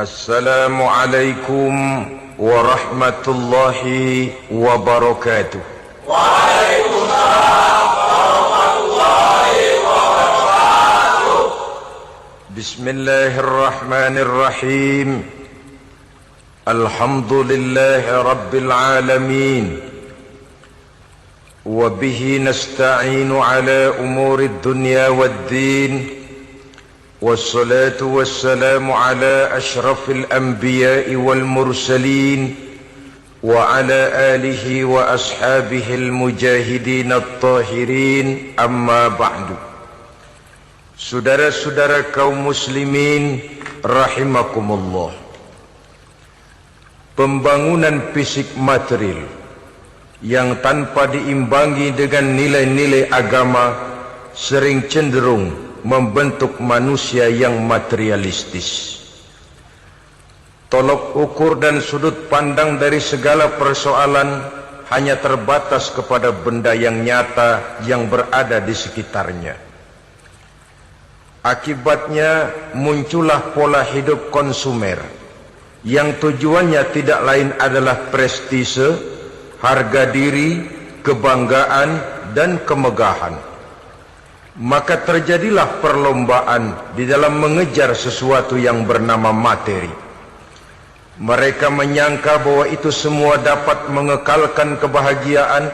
Assalamualaikum warahmatullahi wabarakatuh. Waalaikumsalam warahmatullahi wabarakatuh. Bismillahirrahmanirrahim. Alhamdulillahi rabbil alamin. Wa bihi nasta'inu ala umurid dunya waddin. والصلاة والسلام على أشرف الأنبياء والمرسلين وعلى آله وأصحابه المجاهدين الطاهرين أما بعد. Saudara-saudara kaum muslimin rahimakumullah. Pembangunan fisik material yang tanpa diimbangi dengan nilai-nilai agama sering cenderung membentuk manusia yang materialistis. Tolok ukur dan sudut pandang dari segala persoalan hanya terbatas kepada benda yang nyata yang berada di sekitarnya. Akibatnya muncullah pola hidup konsumer yang tujuannya tidak lain adalah prestise, harga diri, kebanggaan, dan kemegahan. Maka terjadilah perlombaan di dalam mengejar sesuatu yang bernama materi. Mereka menyangka bahwa itu semua dapat mengekalkan kebahagiaan,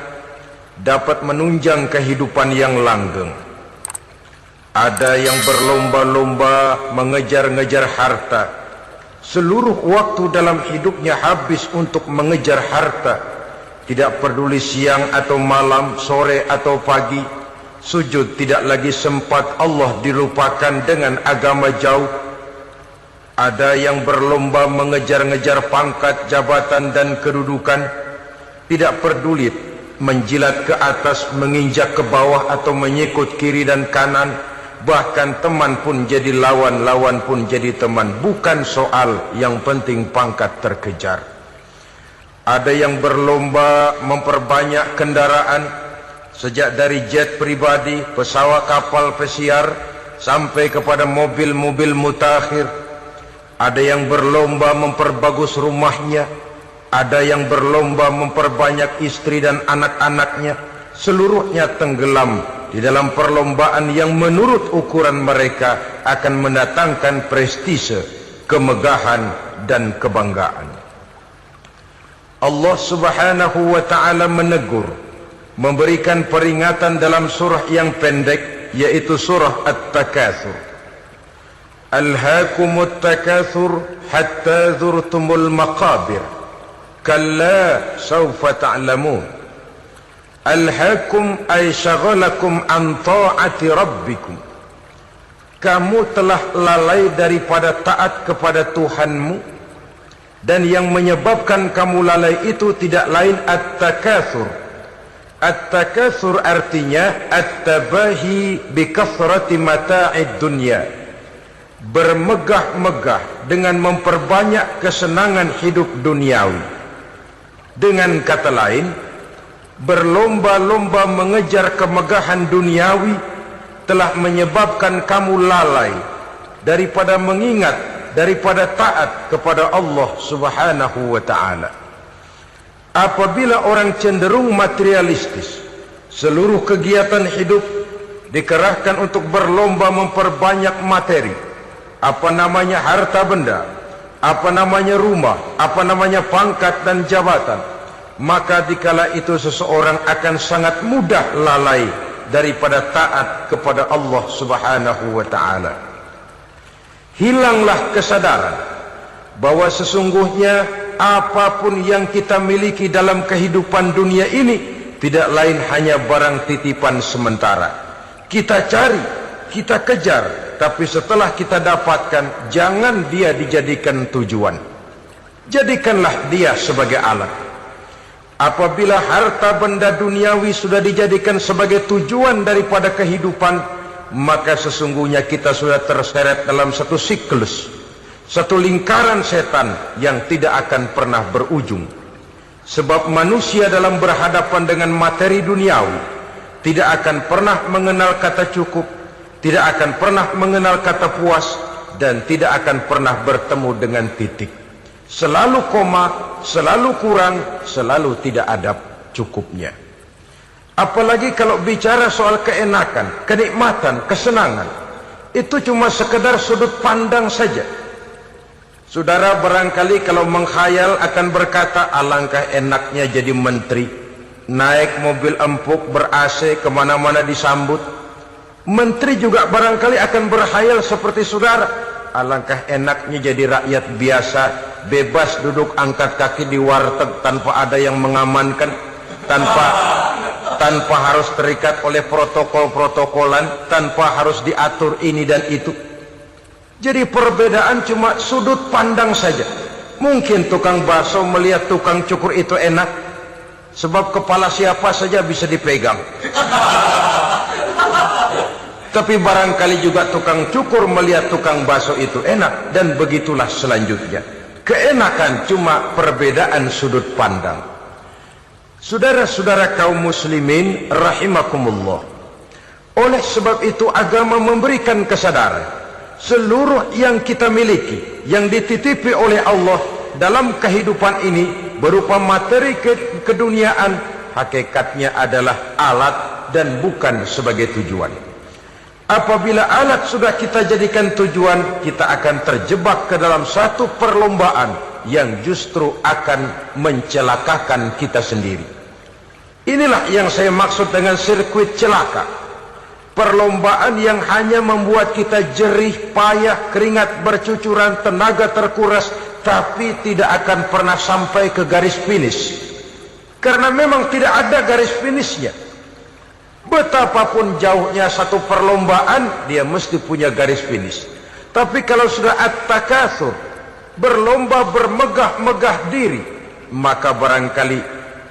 dapat menunjang kehidupan yang langgeng. Ada yang berlomba-lomba mengejar-ngejar harta. Seluruh waktu dalam hidupnya habis untuk mengejar harta. Tidak peduli siang atau malam, sore atau pagi. Sujud tidak lagi sempat, Allah dilupakan dengan agama jauh. Ada yang berlomba mengejar-ngejar pangkat, jabatan, dan kedudukan. Tidak peduli menjilat ke atas, menginjak ke bawah, atau menyikut kiri dan kanan. Bahkan teman pun jadi lawan, lawan pun jadi teman. Bukan soal, yang penting pangkat terkejar. Ada yang berlomba memperbanyak kendaraan, sejak dari jet pribadi, pesawat kapal pesiar, sampai kepada mobil-mobil mutakhir. Ada yang berlomba memperbagus rumahnya, ada yang berlomba memperbanyak istri dan anak-anaknya. Seluruhnya tenggelam di dalam perlombaan yang menurut ukuran mereka akan mendatangkan prestise, kemegahan, dan kebanggaan. Allah Subhanahu wa ta'ala menegur, memberikan peringatan dalam surah yang pendek, yaitu surah At-Takatsur. Alhaakumut takatsur hatta zurtumul maqabir kalla sawfa ta'lamun. Alhaakum ay syagalakum an ta'ati rabbikum. Kamu telah lalai daripada taat kepada Tuhanmu, dan yang menyebabkan kamu lalai itu tidak lain at-takatsur. At-takatsur artinya at-tabahi bi kathrati mata'id dunya. Bermegah-megah dengan memperbanyak kesenangan hidup duniawi. Dengan kata lain, berlomba-lomba mengejar kemegahan duniawi telah menyebabkan kamu lalai daripada mengingat, daripada taat kepada Allah Subhanahu wa ta'ala. Apabila orang cenderung materialistis, seluruh kegiatan hidup dikerahkan untuk berlomba memperbanyak materi. Apa namanya harta benda, apa namanya rumah, apa namanya pangkat dan jabatan. Maka dikala itu seseorang akan sangat mudah lalai daripada taat kepada Allah Subhanahu wa ta'ala. Hilanglah kesadaran bahwa sesungguhnya apapun yang kita miliki dalam kehidupan dunia ini tidak lain hanya barang titipan sementara. Kita cari, kita kejar, tapi setelah kita dapatkan, jangan dia dijadikan tujuan. Jadikanlah dia sebagai alat. Apabila harta benda duniawi sudah dijadikan sebagai tujuan daripada kehidupan, maka sesungguhnya kita sudah terseret dalam satu siklus, satu lingkaran setan yang tidak akan pernah berujung. Sebab manusia dalam berhadapan dengan materi duniawi tidak akan pernah mengenal kata cukup, tidak akan pernah mengenal kata puas, dan tidak akan pernah bertemu dengan titik. Selalu koma, selalu kurang, selalu tidak ada cukupnya. Apalagi kalau bicara soal keenakan, kenikmatan, kesenangan, itu cuma sekedar sudut pandang saja. Saudara barangkali kalau menghayal akan berkata, alangkah enaknya jadi menteri, naik mobil empuk ber-AC kemana-mana disambut. Menteri juga barangkali akan berhayal seperti saudara, alangkah enaknya jadi rakyat biasa, bebas duduk angkat kaki di warteg tanpa ada yang mengamankan, tanpa harus terikat oleh protokol-protokolan, tanpa harus diatur ini dan itu. Jadi perbedaan cuma sudut pandang saja. Mungkin tukang bakso melihat tukang cukur itu enak, sebab kepala siapa saja bisa dipegang. Tapi barangkali juga tukang cukur melihat tukang bakso itu enak, dan begitulah selanjutnya. Keenakan cuma perbedaan sudut pandang. Saudara-saudara kaum muslimin rahimakumullah, oleh sebab itu agama memberikan kesadaran seluruh yang kita miliki, yang dititipi oleh Allah dalam kehidupan ini berupa materi keduniaan, hakikatnya adalah alat dan bukan sebagai tujuan. Apabila alat sudah kita jadikan tujuan, kita akan terjebak ke dalam satu perlombaan yang justru akan mencelakakan kita sendiri. Inilah yang saya maksud dengan sirkuit celaka. Perlombaan yang hanya membuat kita jerih, payah, keringat bercucuran, tenaga terkuras, tapi tidak akan pernah sampai ke garis finish. Karena memang tidak ada garis finishnya. Betapapun jauhnya satu perlombaan, dia mesti punya garis finish. Tapi kalau sudah at-takatsur, berlomba bermegah-megah diri, maka barangkali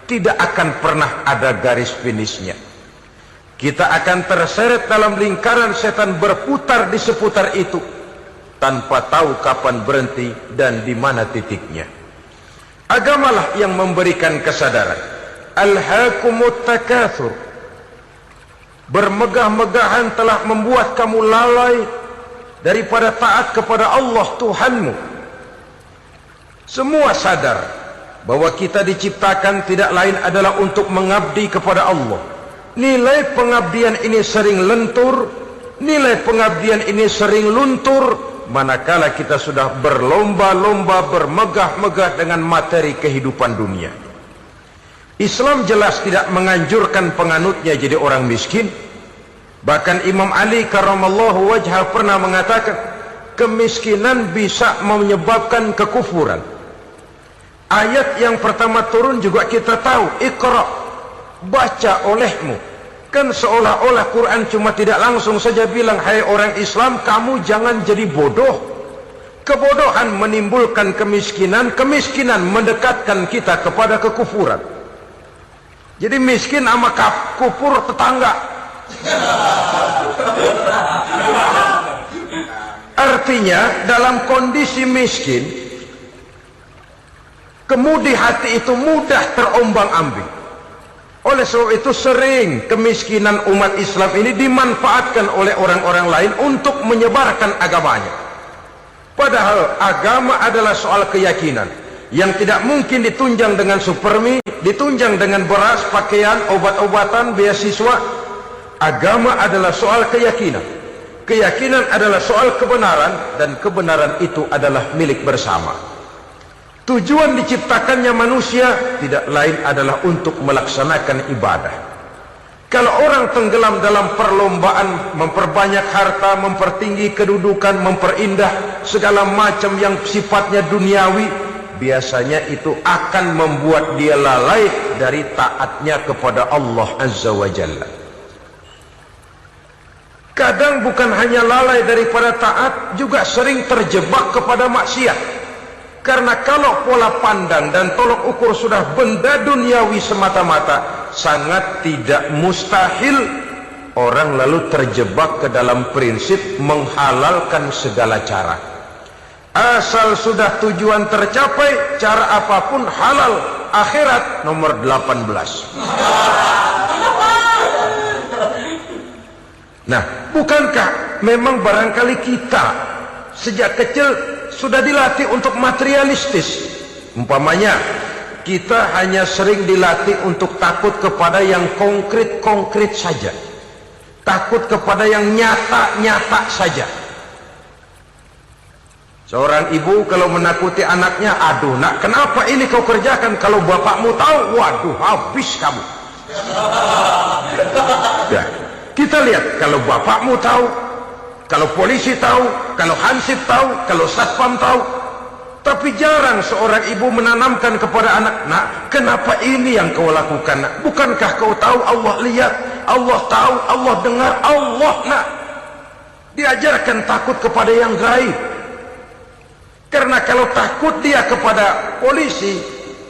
tidak akan pernah ada garis finishnya. Kita akan terseret dalam lingkaran setan, berputar di seputar itu tanpa tahu kapan berhenti dan di mana titiknya. Agamalah yang memberikan kesadaran. Alhaakumut takatsur. Bermegah-megahan telah membuat kamu lalai daripada taat kepada Allah Tuhanmu. Semua sadar bahwa kita diciptakan tidak lain adalah untuk mengabdi kepada Allah. Nilai pengabdian ini sering lentur, nilai pengabdian ini sering luntur, manakala kita sudah berlomba-lomba, bermegah-megah dengan materi kehidupan dunia. Islam jelas tidak menganjurkan penganutnya jadi orang miskin. Bahkan Imam Ali karramallahu wajhah pernah mengatakan, kemiskinan bisa menyebabkan kekufuran. Ayat yang pertama turun juga kita tahu, Iqra, baca olehmu. Kan seolah-olah Quran cuma tidak langsung saja bilang, hai orang Islam, kamu jangan jadi bodoh. Kebodohan menimbulkan kemiskinan, kemiskinan mendekatkan kita kepada kekufuran. Jadi miskin sama kufur tetangga. Artinya dalam kondisi miskin, kemudi hati itu mudah terombang-ambing. Oleh sebab itu sering kemiskinan umat Islam ini dimanfaatkan oleh orang-orang lain untuk menyebarkan agamanya. Padahal agama adalah soal keyakinan yang tidak mungkin ditunjang dengan supermi, ditunjang dengan beras, pakaian, obat-obatan, beasiswa. Agama adalah soal keyakinan. Keyakinan adalah soal kebenaran, dan kebenaran itu adalah milik bersama. Tujuan diciptakannya manusia tidak lain adalah untuk melaksanakan ibadah. Kalau orang tenggelam dalam perlombaan memperbanyak harta, mempertinggi kedudukan, memperindah segala macam yang sifatnya duniawi, biasanya itu akan membuat dia lalai dari taatnya kepada Allah Azza wa Jalla. Kadang bukan hanya lalai daripada taat, juga sering terjebak kepada maksiat. Karena kalau pola pandang dan tolok ukur sudah benda duniawi semata-mata, sangat tidak mustahil orang lalu terjebak ke dalam prinsip menghalalkan segala cara. Asal sudah tujuan tercapai, cara apapun halal. Akhirat nomor 18. Nah, bukankah memang barangkali kita sejak kecil sudah dilatih untuk materialistis. Umpamanya kita hanya sering dilatih untuk takut kepada yang konkret-konkret saja, takut kepada yang nyata-nyata saja. Seorang ibu kalau menakuti anaknya, aduh nak, kenapa ini kau kerjakan? Kalau bapakmu tahu, waduh, habis kamu. Ya, kita lihat, kalau bapakmu tahu, kalau polisi tahu, kalau hansip tahu, kalau satpam tahu. Tapi jarang seorang ibu menanamkan kepada anak, nak, kenapa ini yang kau lakukan, nak? Bukankah kau tahu Allah lihat, Allah tahu, Allah dengar, Allah, nak? Diajarkan takut kepada yang gaib. Karena kalau takut dia kepada polisi,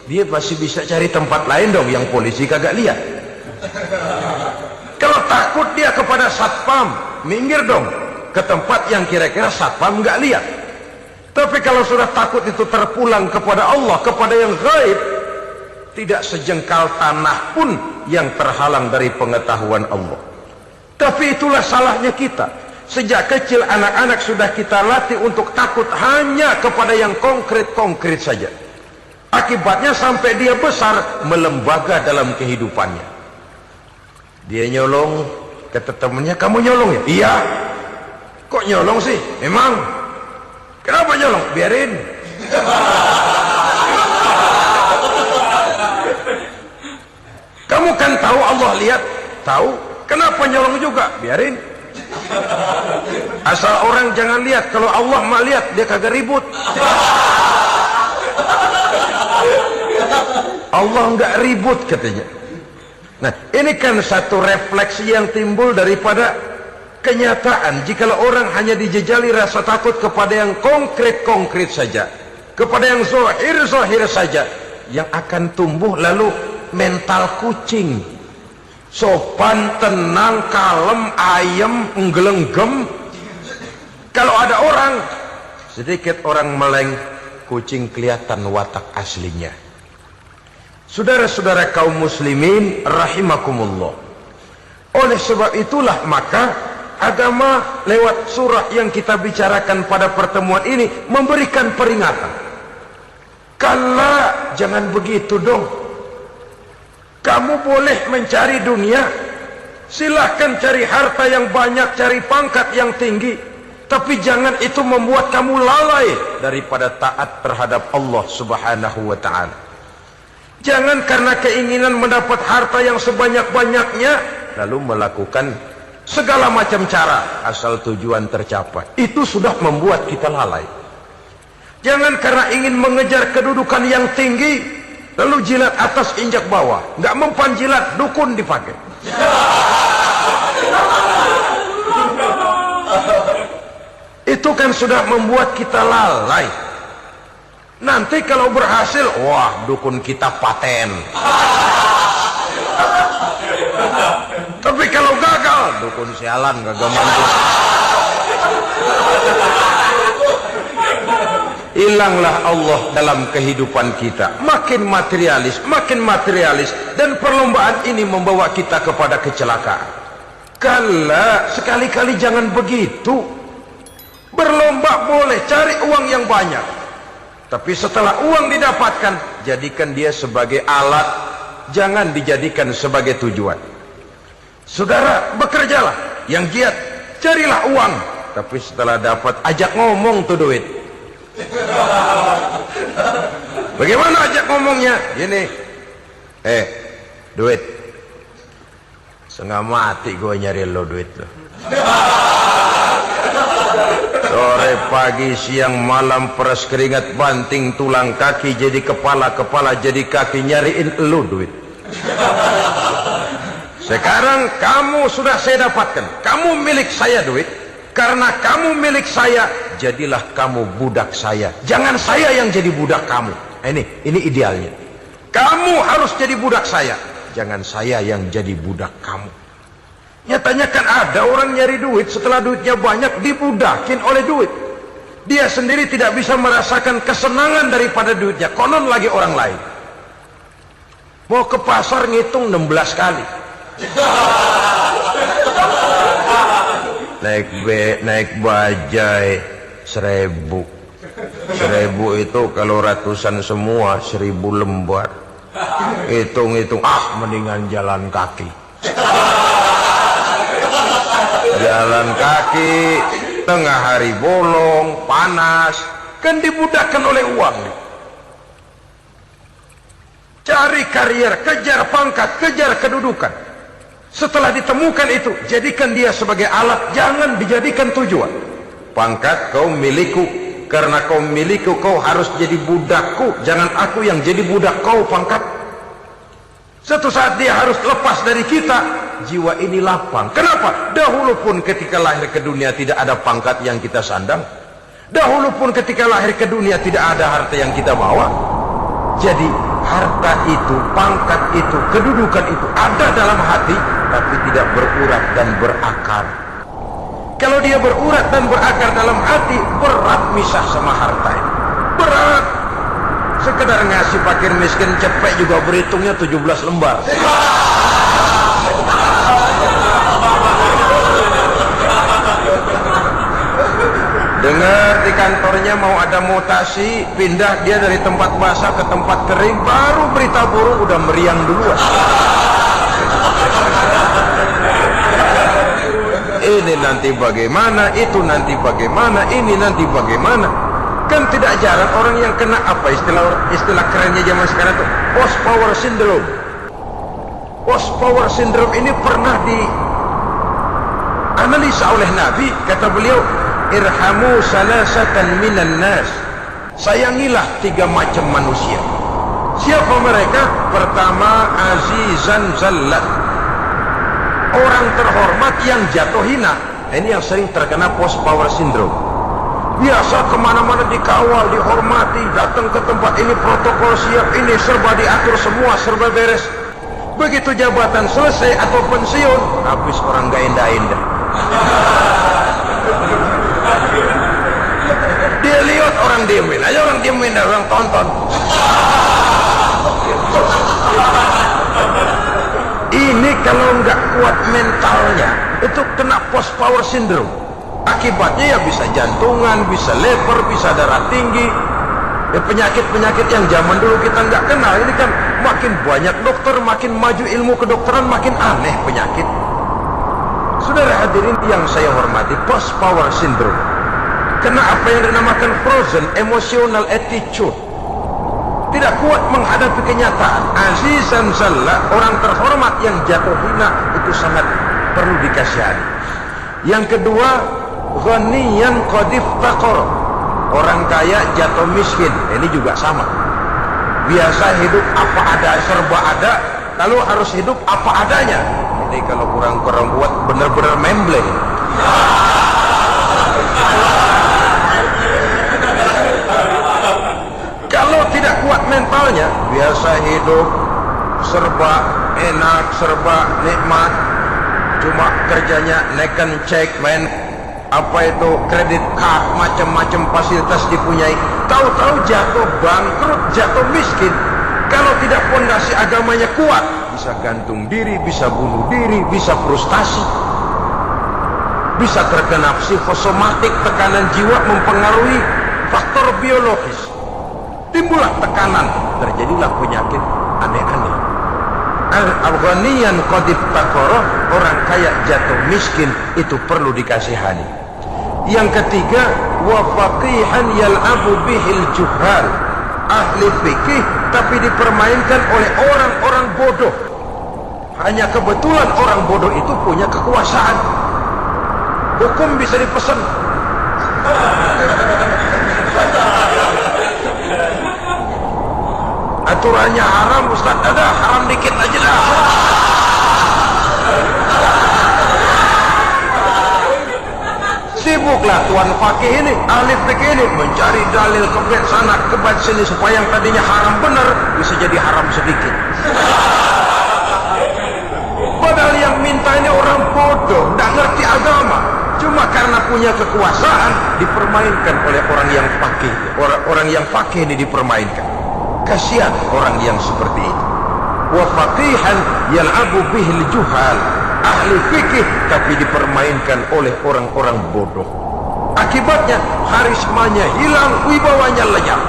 dia pasti bisa cari tempat lain dong yang polisi kagak lihat. Kalau takut dia kepada satpam, minggir dong ke tempat yang kira-kira satpam nggak lihat. Tapi kalau sudah takut itu terpulang kepada Allah, kepada yang gaib, tidak sejengkal tanah pun yang terhalang dari pengetahuan Allah. Tapi itulah salahnya kita. Sejak kecil anak-anak sudah kita latih untuk takut hanya kepada yang konkret-konkret saja. Akibatnya sampai dia besar melembaga dalam kehidupannya. Dia nyolong, kata temannya, kamu nyolong ya? Iya. Kok nyolong sih? Memang. Kenapa nyolong? Biarin. Kamu kan tahu Allah lihat? Tahu. Kenapa nyolong juga? Biarin. Asal orang jangan lihat. Kalau Allah mah lihat, dia kagak ribut. Allah nggak ribut katanya. Nah, ini kan satu refleksi yang timbul daripada kenyataan. Jikalau orang hanya dijejali rasa takut kepada yang konkret-konkret saja, kepada yang zahir-zahir saja, yang akan tumbuh lalu mental kucing, sopan, tenang, kalem, ayem, nggelenggem. Kalau ada orang, sedikit orang meleng, kucing kelihatan watak aslinya. Saudara-saudara kaum muslimin rahimakumullah. Oleh sebab itulah maka agama lewat surah yang kita bicarakan pada pertemuan ini memberikan peringatan. Kala, jangan begitu dong. Kamu boleh mencari dunia, silahkan cari harta yang banyak, cari pangkat yang tinggi, tapi jangan itu membuat kamu lalai daripada taat terhadap Allah subhanahu wa ta'ala. Jangan karena keinginan mendapat harta yang sebanyak-banyaknya lalu melakukan segala macam cara asal tujuan tercapai. Itu sudah membuat kita lalai. Jangan karena ingin mengejar kedudukan yang tinggi lalu jilat atas injak bawah. Nggak mempan jilat, dukun dipakai. Itu kan sudah membuat kita lalai. Nanti kalau berhasil, wah, dukun kita paten. Tapi kalau gagal, dukun sialan, gagal mantu. Hilanglah Allah dalam kehidupan kita. Makin materialis, dan perlombaan ini membawa kita kepada kecelakaan. Kala, sekali-kali jangan begitu. Berlomba boleh, cari uang yang banyak. Tapi setelah uang didapatkan, jadikan dia sebagai alat, jangan dijadikan sebagai tujuan. Saudara, bekerjalah yang giat, carilah uang, tapi setelah dapat ajak ngomong tuh duit. Bagaimana ajak ngomongnya? Gini, duit, setengah mati gue nyari lo duit lo. Sore, pagi, siang, malam, peras keringat, banting tulang kaki jadi kepala, kepala jadi kaki, nyariin elu duit. Sekarang kamu sudah saya dapatkan, kamu milik saya duit. Karena kamu milik saya, jadilah kamu budak saya. Jangan saya yang jadi budak kamu. Ini idealnya. Kamu harus jadi budak saya, jangan saya yang jadi budak kamu. Nyatanya kan ada orang nyari duit, setelah duitnya banyak dibudakin oleh duit. Dia sendiri tidak bisa merasakan kesenangan daripada duitnya, konon lagi orang lain. Mau ke pasar ngitung 16 kali. Naik bajai, 1000. 1000 itu kalau ratusan semua 1000 lembar. Hitung-hitung, mendingan jalan kaki. Jalan kaki tengah hari bolong, panas, kan dibudakkan oleh uang. Cari karier, kejar pangkat, kejar kedudukan. Setelah ditemukan itu, jadikan dia sebagai alat, jangan dijadikan tujuan. Pangkat kau milikku, karena kau milikku kau harus jadi budakku, jangan aku yang jadi budak kau. Pangkat satu saat dia harus lepas dari kita, jiwa ini lapang. Kenapa? Dahulu pun ketika lahir ke dunia tidak ada pangkat yang kita sandang. Dahulu pun ketika lahir ke dunia tidak ada harta yang kita bawa. Jadi harta itu, pangkat itu, kedudukan itu ada dalam hati, tapi tidak berurat dan berakar. Kalau dia berurat dan berakar dalam hati, berat misah sama harta ini. Berat. Sekedar ngasih fakir miskin cepet juga berhitungnya 17 lembar. Dengar di kantornya mau ada mutasi, pindah dia dari tempat basah ke tempat kering, baru berita buruk udah meriang duluan. Ini nanti bagaimana, itu nanti bagaimana, ini nanti bagaimana. Kan tidak jarang orang yang kena apa istilah kerennya zaman sekarang itu post power syndrome. Post power syndrome ini pernah dianalisa oleh Nabi. Kata beliau, irhamu salasatan minan nas, sayangilah 3 macam manusia. Siapa mereka? Pertama, azizan zallat, orang terhormat yang jatuh hina. Ini yang sering terkena post power syndrome. Biasa kemana-mana dikawal, dihormati, datang ke tempat ini protokol siap, ini serba diatur semua, serba beres. Begitu jabatan selesai atau pensiun, habis orang gak indah-indah. Dia lihat orang diemin aja, orang diemin, orang tonton. Ini kalau nggak kuat mentalnya, itu kena post power syndrome. Akibatnya ya bisa jantungan, bisa lever, bisa darah tinggi. Ya penyakit-penyakit yang zaman dulu kita nggak kenal. Ini kan makin banyak dokter, makin maju ilmu kedokteran, makin aneh penyakit. Saudara hadirin yang saya hormati, post power syndrome kena apa yang dinamakan frozen emotional attitude. Tidak kuat menghadapi kenyataan. Azizan zalla, orang terhormat yang jatuh hina, itu sangat perlu dikasihani. Yang kedua, ghaniyan qad iftaqara, orang kaya jatuh miskin. Ini juga sama. Biasa hidup apa ada, serba ada, lalu harus hidup apa adanya. Ini kalau kurang-kurang kuat benar-benar membleng. Kalau tidak kuat mentalnya, biasa hidup serba enak, serba nikmat, cuma kerjanya neken cek, main apa itu kredit card, macam-macam fasilitas dipunyai, tahu-tahu jatuh bangkrut, jatuh miskin. Kalau tidak fondasi agamanya kuat, bisa gantung diri, bisa bunuh diri, bisa frustasi, bisa terkena psikosomatik, tekanan jiwa mempengaruhi faktor biologis, timbullah tekanan, terjadilah penyakit aneh-aneh. Al-ghaniyan qad iftaqara, orang kaya jatuh miskin, itu perlu dikasihani. Yang ketiga, wa faqihan yal'abu bihil juhal, ahli fikih tapi dipermainkan oleh orang-orang bodoh. Hanya kebetulan orang bodoh itu punya kekuasaan. Hukum bisa dipesan. Aturannya haram, Ustaz, ada haram dikit aja dah. Sibuklah tuan fakih ini, ahli fikih ini mencari dalil kebet sana kebet sini supaya yang tadinya haram benar bisa jadi haram sedikit. Padahal yang minta ini orang bodoh, tidak ngerti agama, cuma karena punya kekuasaan dipermainkan oleh orang yang fakih. Orang yang fakih ini dipermainkan. Kasihan orang yang seperti itu. Wa faqihan yal'abu bihil juhal, ahli fikih tapi dipermainkan oleh orang-orang bodoh. Akibatnya karismanya hilang, wibawanya lenyap.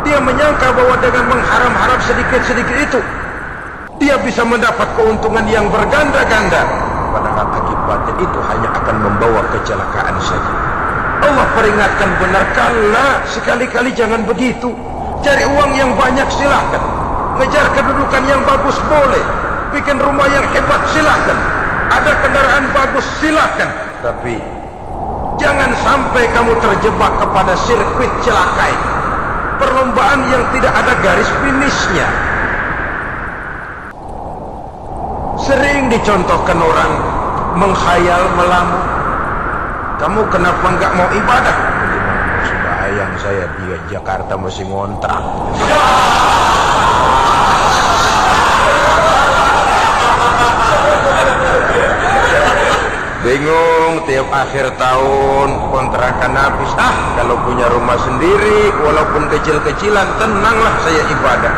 Dia menyangka bahwa dengan mengharap-harap sedikit-sedikit itu dia bisa mendapat keuntungan yang berganda-ganda, padahal akibatnya itu hanya akan membawa kecelakaan saja. Allah peringatkan benar, kala sekali-kali jangan begitu. Cari uang yang banyak silahkan, ngejar kedudukan yang bagus boleh, bikin rumah yang hebat silahkan, ada kendaraan bagus silahkan, tapi jangan sampai kamu terjebak kepada sirkuit celakai, perlombaan yang tidak ada garis finishnya. Sering dicontohkan orang menghayal melamun, kamu kenapa enggak mau ibadah? Sayang saya di Jakarta masih ngontrak. Bingung, tiap akhir tahun kontrakan habis. Kalau punya rumah sendiri walaupun kecil-kecilan, tenanglah saya ibadah.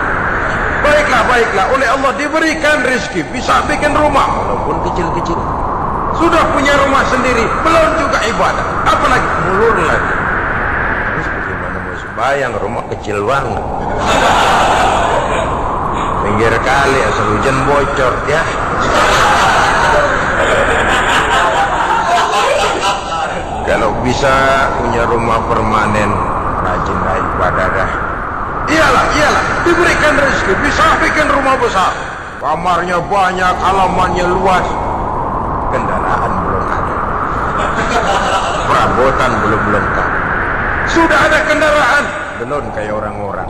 Baiklah, oleh Allah diberikan rezeki, bisa bikin rumah walaupun kecil-kecil. Sudah punya rumah sendiri, belum juga ibadah, apalagi mulur lagi. Terus bagaimana mau sembahyang, rumah kecil banget. Pinggir kali, asal hujan bocor ya. Kalau bisa punya rumah permanen, rajinlah ibadah dah. Iyalah, diberikan rezeki, bisa bikin rumah besar, kamarnya banyak, halamannya luas, kendaraan belum ada, perabotan belum lengkap. Sudah ada kendaraan, belum kayak orang-orang.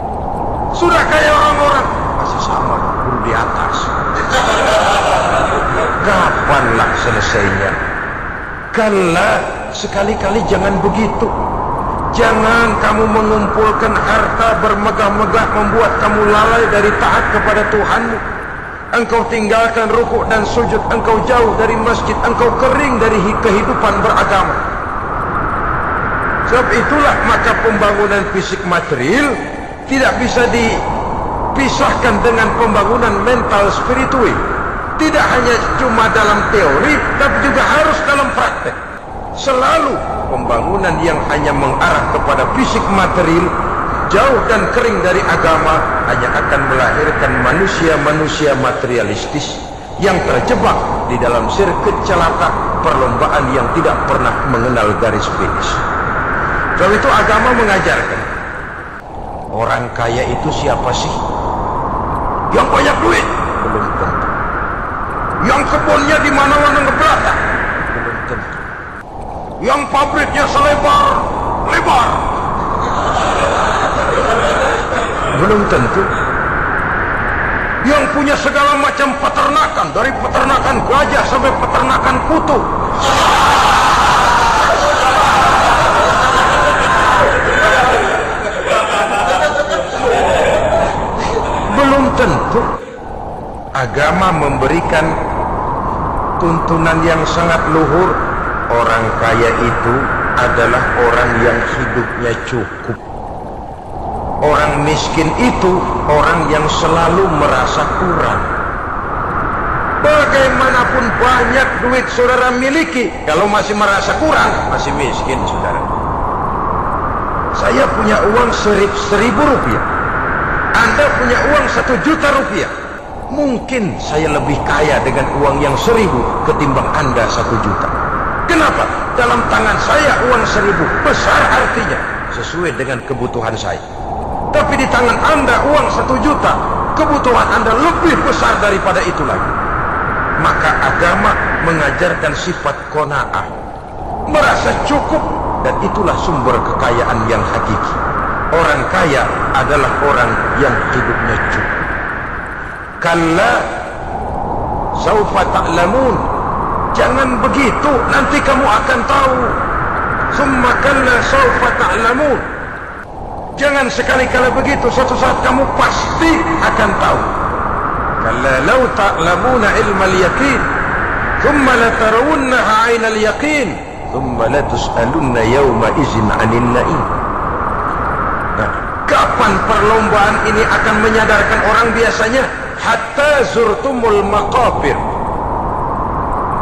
Sudah kayak orang-orang, masih sama guru di atas. Kapanlah selesainya? Kala sekali-kali jangan begitu. Jangan kamu mengumpulkan harta bermegah-megah membuat kamu lalai dari taat kepada Tuhanmu. Engkau tinggalkan rukuk dan sujud, engkau jauh dari masjid, engkau kering dari kehidupan beragama. Sebab itulah maka pembangunan fisik material tidak bisa dipisahkan dengan pembangunan mental spiritual. Tidak hanya cuma dalam teori, tapi juga harus dalam praktek. Selalu pembangunan yang hanya mengarah kepada fisik material, jauh dan kering dari agama, hanya akan melahirkan manusia-manusia materialistis yang terjebak di dalam sirkuit celaka perlombaan yang tidak pernah mengenal garis finish. Sebab itu agama mengajarkan, orang kaya itu siapa sih? Yang banyak duit? Belum tentu. Yang kebunnya di mana-mana ngebelakang? Belum tentu. Yang pabriknya selebar-lebar? Belum tentu. Yang punya segala macam peternakan, dari peternakan gajah sampai peternakan kutu? Belum tentu. Agama memberikan tuntunan yang sangat luhur. Orang kaya itu adalah orang yang hidupnya cukup. Orang miskin itu orang yang selalu merasa kurang. Bagaimanapun banyak duit saudara miliki, kalau masih merasa kurang, masih miskin saudara. Saya punya uang 1.000 rupiah, Anda punya uang 1 juta rupiah. Mungkin saya lebih kaya dengan uang yang 1.000 ketimbang Anda 1 juta. Kenapa? Dalam tangan saya uang 1.000 besar artinya sesuai dengan kebutuhan saya. Tapi di tangan Anda uang 1 juta, kebutuhan Anda lebih besar daripada itu lagi. Maka agama mengajarkan sifat qanaah, merasa cukup, dan itulah sumber kekayaan yang hakiki. Orang kaya adalah orang yang hidupnya cukup. Kalla saufa ta'lamun, jangan begitu, nanti kamu akan tahu. Summa kalla saufa ta'lamun, jangan sekali-kali begitu, suatu saat kamu pasti akan tahu. Kalla law ta'lamuna ilmal yaqin, thumma latarawunnaha 'ainal yaqin, thumma latus'alunna yawma idzin 'anil na'im. Nah, kapan perlombaan ini akan menyadarkan orang biasanya? Hatta zurtumul maqabir,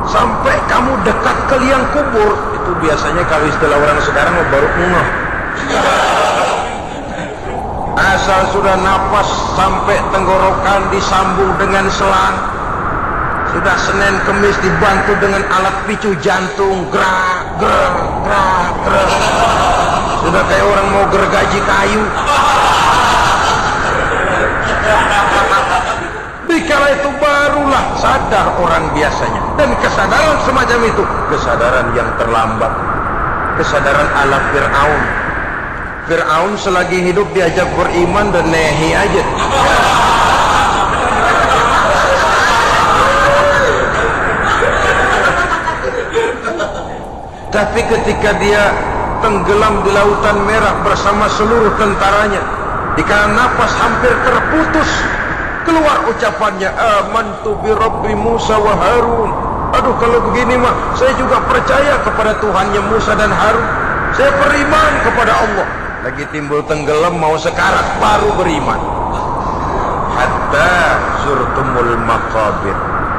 sampai kamu dekat ke liang kubur. Itu biasanya kalau istilah orang sekarang baru ngeh. Asal sudah napas sampai tenggorokan disambung dengan selang, sudah Senin Kemis dibantu dengan alat picu jantung, gerak gerak gerak gerak, sudah kayak orang mau gergaji kayu. Dikala itu barulah sadar orang biasanya. Dan kesadaran semacam itu kesadaran yang terlambat, kesadaran ala Fir'aun. Fir'aun selagi hidup diajak beriman dan nehi aja. Tapi ketika dia tenggelam di lautan merah bersama seluruh tentaranya, dikala napas hampir terputus, keluar ucapannya, amantu bi Rabbi Musa wa Harun. Aduh, kalau begini mah saya juga percaya kepada Tuhannya Musa dan Harun. Saya beriman kepada Allah. Lagi timbul tenggelam mau sekarat baru beriman. Hatta zurtumul maqabir.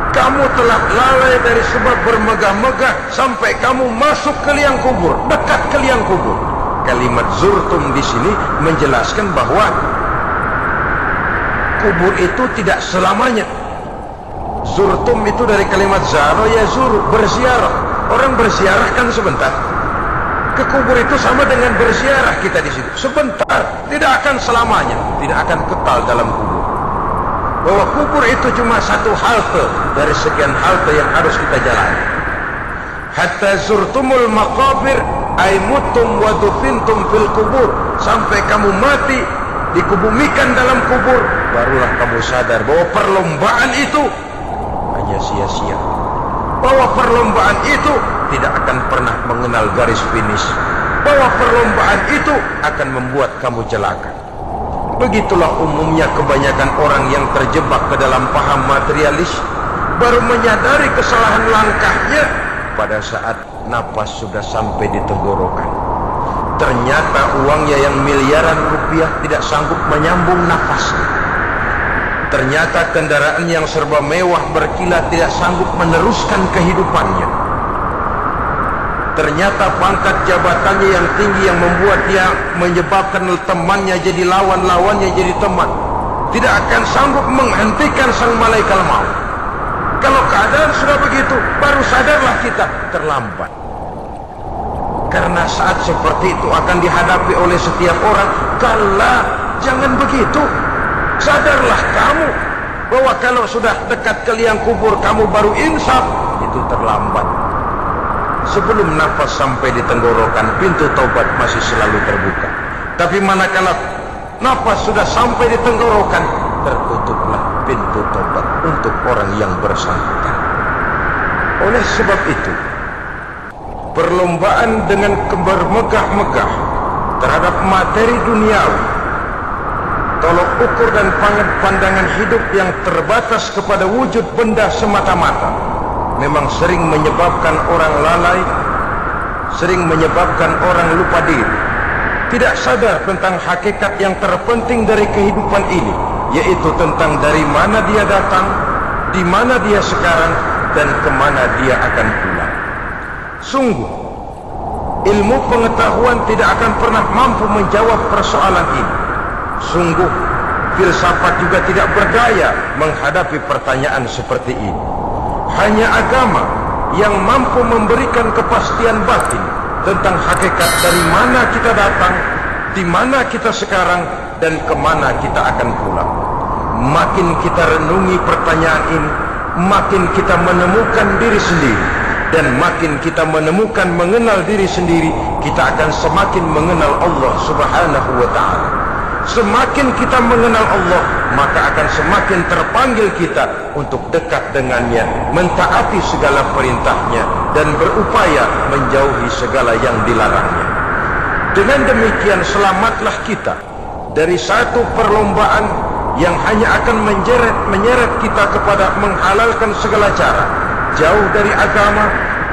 Kamu telah lalai dari sebab bermegah-megah sampai kamu masuk ke liang kubur, dekat ke liang kubur. Kalimat zurtum di sini menjelaskan bahwa kubur itu tidak selamanya. Zurtum itu dari kalimat zaro ya zuru, berziarah. Orang berziarah kan sebentar. Ke kubur itu sama dengan berziarah kita di situ. Sebentar, tidak akan selamanya, tidak akan kekal dalam kubur. Bahwa kubur itu cuma satu halte dari sekian halte yang harus kita jalani. Hatta zurtumul maqabir ay mutum wa dufintum fil kubur, sampai kamu mati dikubumikan dalam kubur, barulah kamu sadar bahwa perlombaan itu hanya sia-sia, bahwa perlombaan itu tidak akan pernah mengenal garis finish, bahwa perlombaan itu akan membuat kamu celaka. Begitulah umumnya kebanyakan orang yang terjebak ke dalam paham materialis, baru menyadari kesalahan langkahnya pada saat napas sudah sampai di tenggorokan. Ternyata uangnya yang miliaran rupiah tidak sanggup menyambung nafasnya. Ternyata kendaraan yang serba mewah berkilat tidak sanggup meneruskan kehidupannya. Ternyata pangkat jabatannya yang tinggi yang membuat dia menyebabkan temannya jadi lawan, lawannya jadi teman, tidak akan sanggup menghentikan sang malaikat maut. Kalau keadaan sudah begitu, baru sadarlah kita terlambat. Karena saat seperti itu akan dihadapi oleh setiap orang. Kala, jangan begitu. Sadarlah kamu bahwa kalau sudah dekat ke liang kubur kamu baru insaf, itu terlambat. Sebelum nafas sampai di tenggorokan, pintu taubat masih selalu terbuka. Tapi manakala nafas sudah sampai di tenggorokan, tertutuplah pintu taubat untuk orang yang bersangkutan. Oleh sebab itu, perlombaan dengan bermegah-megah terhadap materi duniawi, tolok ukur dan pandangan hidup yang terbatas kepada wujud benda semata-mata, memang sering menyebabkan orang lalai, sering menyebabkan orang lupa diri, tidak sadar tentang hakikat yang terpenting dari kehidupan ini, yaitu tentang dari mana dia datang, di mana dia sekarang, dan kemana dia akan pulang. Sungguh, ilmu pengetahuan tidak akan pernah mampu menjawab persoalan ini. Sungguh, filsafat juga tidak berdaya menghadapi pertanyaan seperti ini. Hanya agama yang mampu memberikan kepastian batin tentang hakikat dari mana kita datang, di mana kita sekarang, dan kemana kita akan pulang. Makin kita renungi pertanyaan ini, makin kita menemukan diri sendiri. Dan makin kita menemukan mengenal diri sendiri, kita akan semakin mengenal Allah Subhanahu wa ta'ala. Semakin kita mengenal Allah, maka akan semakin terpanggil kita untuk dekat dengannya, mentaati segala perintahnya, dan berupaya menjauhi segala yang dilarangnya. Dengan demikian selamatlah kita dari satu perlombaan yang hanya akan menyeret kita kepada menghalalkan segala cara, jauh dari agama,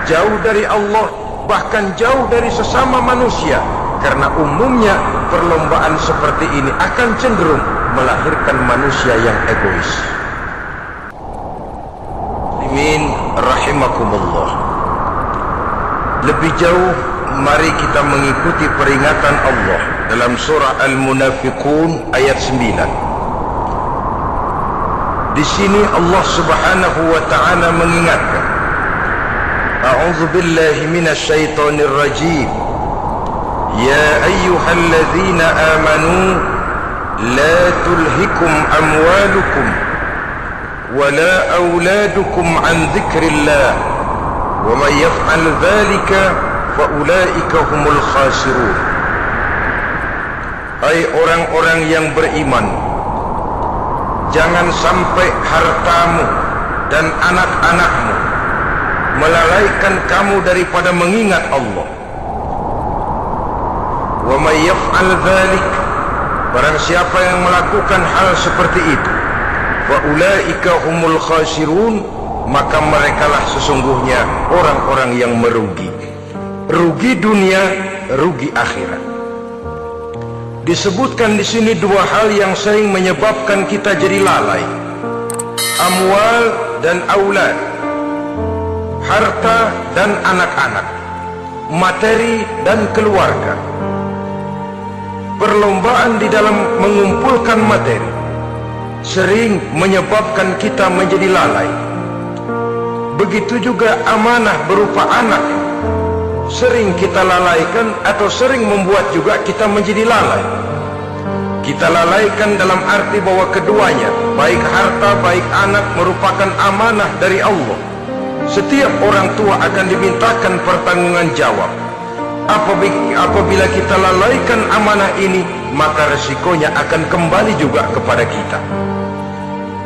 jauh dari Allah, bahkan jauh dari sesama manusia. Karena umumnya perlombaan seperti ini akan cenderung melahirkan manusia yang egois. muslimin rahimakumullah. Lebih jauh, mari kita mengikuti peringatan Allah dalam surah Al-Munafiqun ayat 9. Di sini Allah Subhanahu wa taala mengingatkan, A'udzu billahi minasy syaithanir rajim. Ya ayyuhalladzina amanu la tulhikum amwalukum wala auladukum an dzikrillah wa may yaf'al dzalika fa ulaika humul khasirun. Hai orang-orang yang beriman, jangan sampai hartamu dan anak-anakmu melalaikan kamu daripada mengingat Allah. Wa may yaf'al dzalik, barang siapa yang melakukan hal seperti itu, fa ulaika humul khasirun, maka merekalah sesungguhnya orang-orang yang merugi. Rugi dunia, rugi akhirat. Disebutkan di sini dua hal yang sering menyebabkan kita jadi lalai. Amwal dan aulad, harta dan anak-anak, materi dan keluarga. Perlombaan di dalam mengumpulkan materi sering menyebabkan kita menjadi lalai. Begitu juga amanah berupa anak, sering kita lalaikan atau sering membuat juga kita menjadi lalai. Kita lalaikan dalam arti bahwa keduanya, baik harta baik anak, merupakan amanah dari Allah. Setiap orang tua akan dimintakan pertanggungan jawab. Apabila kita lalaikan amanah ini, maka resikonya akan kembali juga kepada kita.